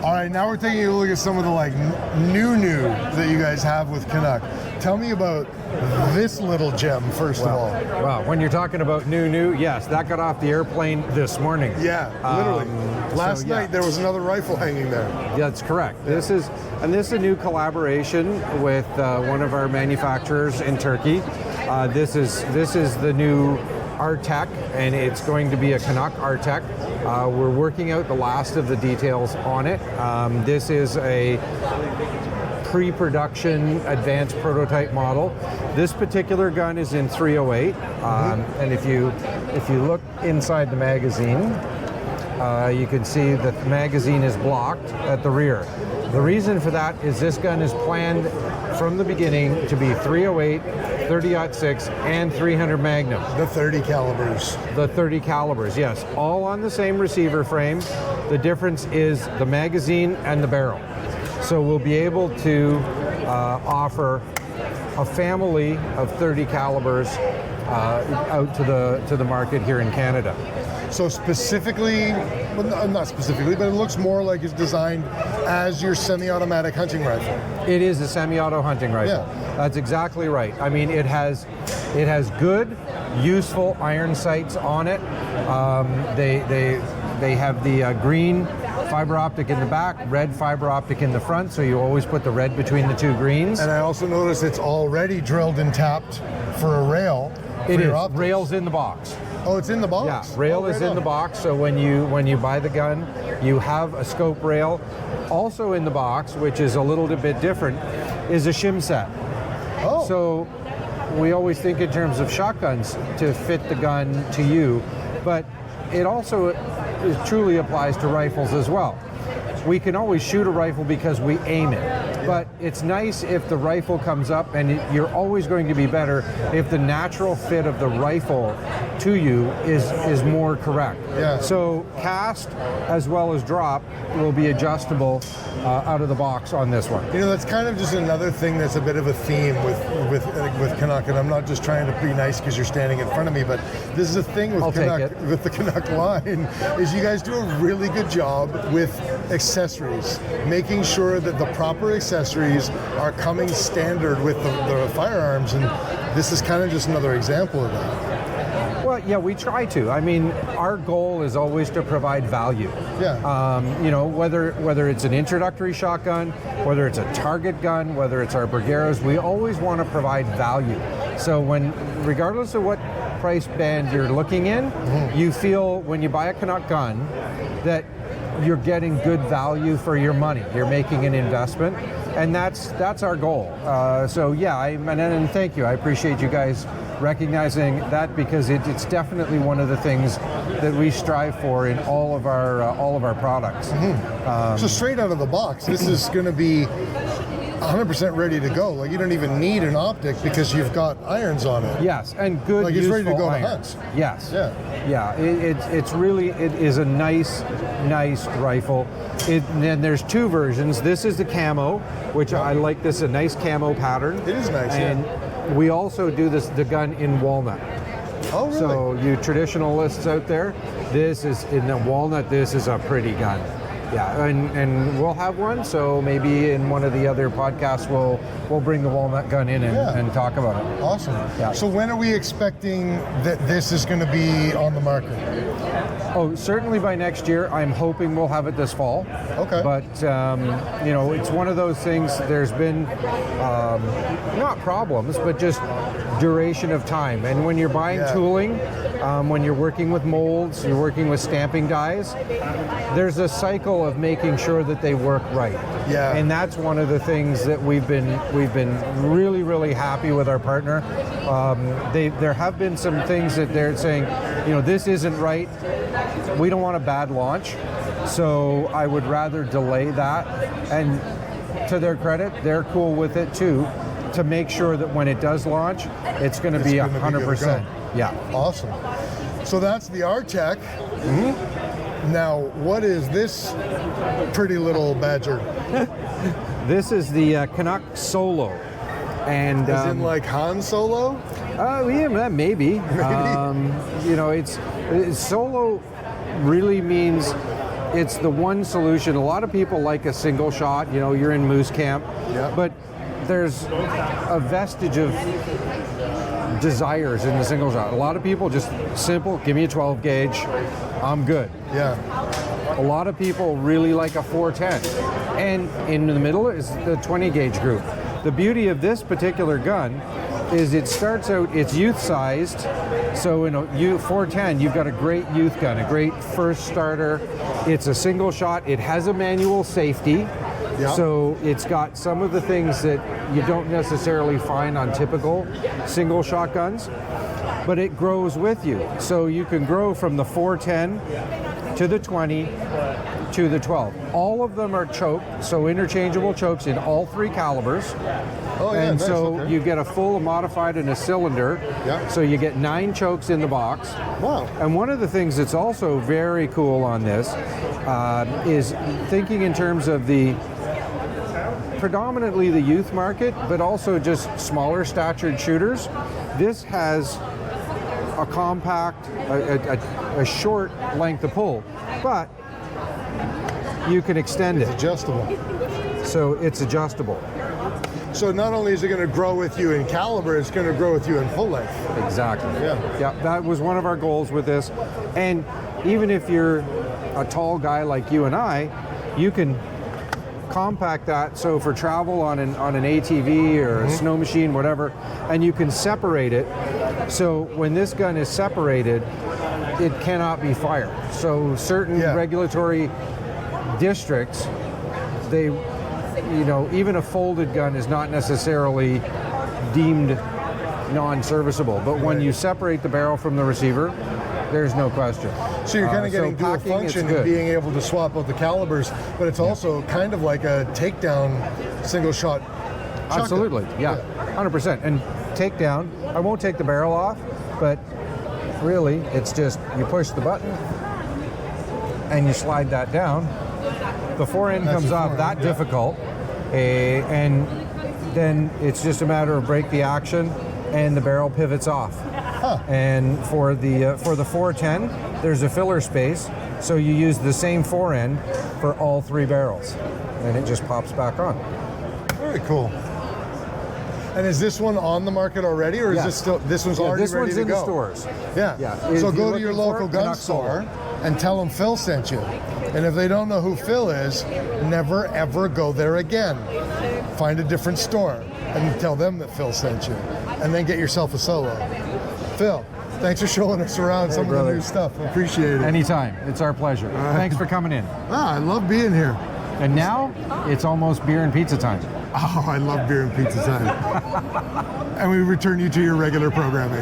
All right, now we're taking a look at some of the like new that you guys have with Canuck. Tell me about this little gem first of all. Well, when you're talking about new, yes, that got off the airplane this morning. Yeah, literally. Last night there was another rifle hanging there. That's correct. Yeah. This is a new collaboration with one of our manufacturers in Turkey. This is the new Artech, and it's going to be a Canuck Artech. We're working out the last of the details on it. This is a pre-production advanced prototype model. This particular gun is in 308, and if you look inside the magazine, you can see that the magazine is blocked at the rear. The reason for that is this gun is planned from the beginning to be 308, 30-06, and 300 Magnum. The 30 calibers. The 30 calibers, yes. All on the same receiver frame. The difference is the magazine and the barrel. So we'll be able to offer a family of 30 calibers out to the market here in Canada. So specifically, well, not specifically, but it looks more like it's designed as your semi-automatic hunting rifle. It is a semi-auto hunting rifle. Yeah. That's exactly right. I mean, it has good, useful iron sights on it. They have the green fiber optic in the back, red fiber optic in the front, so you always put the red between the two greens. And I also noticed it's already drilled and tapped for a rail. It is. Rail's in the box. Oh, it's in the box? Yeah, rail is in the box, so when you buy the gun, you have a scope rail. Also in the box, which is a little bit different, is a shim set. Oh. So we always think in terms of shotguns to fit the gun to you, but it also truly applies to rifles as well. We can always shoot a rifle because we aim it, but it's nice if the rifle comes up, and you're always going to be better if the natural fit of the rifle to you is more correct. Yeah. So cast as well as drop will be adjustable out of the box on this one. You know, that's kind of just another thing that's a bit of a theme with Canuck, and I'm not just trying to be nice because you're standing in front of me, but this is a thing with Canuck, with the Canuck line, is you guys do a really good job with accessories, making sure that the proper accessories are coming standard with the firearms, and this is kind of just another example of that. Well, yeah, we try to. I mean, our goal is always to provide value. Yeah. You know, whether it's an introductory shotgun, whether it's a target gun, whether it's our Bergeros, we always want to provide value. So regardless of what price band you're looking in, you feel when you buy a Canuck gun that you're getting good value for your money. You're making an investment, and that's our goal. So yeah, and thank you. I appreciate you guys recognizing that, because it's definitely one of the things that we strive for in all of our products. So straight out of the box, this is going to be 100% ready to go. Like, you don't even need an optic because you've got irons on it. Yes, and good, like, it's ready to go irons. to hunt. Yes. Yeah. It is a nice rifle. Then there's two versions. This is the camo, which I like. This is a nice camo pattern. It is nice. And we also do the gun in walnut. Oh, really? So you traditionalists out there, this is in the walnut. This is a pretty gun. Yeah, and we'll have one, so maybe in one of the other podcasts we'll bring the walnut gun in and talk about it. Awesome. Yeah. So when are we expecting that this is going to be on the market? Oh, certainly by next year. I'm hoping we'll have it this fall. Okay. But, you know, it's one of those things, there's been not problems, but just duration of time. And when you're buying tooling, when you're working with molds, you're working with stamping dies, there's a cycle of making sure that they work right. Yeah. And that's one of the things that we've been really, really happy with our partner. There have been some things that they're saying, you know, this isn't right. We don't want a bad launch, so I would rather delay that. And to their credit, they're cool with it too, to make sure that when it does launch, it's going to be 100%. Yeah. Awesome. So that's the Artech. Now, what is this pretty little badger? This is the Canuck SOLO. And as in like Han Solo? Yeah, maybe. You know, it's Solo really means it's the one solution. A lot of people like a single shot, you know, you're in moose camp, but there's a vestige of desires in the single shot. A lot of people just simple, give me a 12 gauge, I'm good. Yeah. A lot of people really like a 410. And in the middle is the 20 gauge group. The beauty of this particular gun is it starts out, it's youth sized. So in a 410, you've got a great youth gun, a great first starter. It's a single shot. It has a manual safety. Yep. So it's got some of the things that you don't necessarily find on typical single shotguns, but it grows with you. So you can grow from the 410 to the 20 to the 12. All of them are choked, so interchangeable chokes in all 3 calibers. Oh, yeah, and nice, so okay. you get a full modified and a cylinder. Yeah. So you get 9 chokes in the box. Wow. And one of the things that's also very cool on this is thinking in terms of the predominantly the youth market, but also just smaller statured shooters. This has a compact, a short length of pull, but you can extend it. It's adjustable. So it's adjustable. So not only is it going to grow with you in caliber, it's going to grow with you in full length. Exactly. Yeah. Yeah, that was one of our goals with this. And even if you're a tall guy like you and I, you can compact that, so for travel on an ATV or a snow machine, whatever, and you can separate it. So when this gun is separated, it cannot be fired. So certain regulatory districts, they, you know, even a folded gun is not necessarily deemed non-serviceable. But when you separate the barrel from the receiver, there's no question. So you're kind of getting dual packing, function and being able to swap out the calibers, but it's also kind of like a takedown single shot shotgun. Absolutely, yeah, 100%. And takedown, I won't take the barrel off, but really it's just you push the button and you slide that down. The forend comes off that difficult, and then it's just a matter of break the action and the barrel pivots off. And for the 410, there's a filler space, so you use the same forend for all 3 barrels, and it just pops back on. Very cool. And is this one on the market already, or is this still? This one's already this ready one's to in go? the stores. Yeah. So go to your local gun Canuck store SOLO. and tell them Phil sent you. And if they don't know who Phil is, never ever go there again. Find a different store and tell them that Phil sent you, and then get yourself a solo. Phil, thanks for showing us around some of the new stuff. Appreciate it. Anytime. It's our pleasure. Thanks for coming in. I love being here. And now it's almost beer and pizza time. Oh, I love beer and pizza time. And we return you to your regular programming.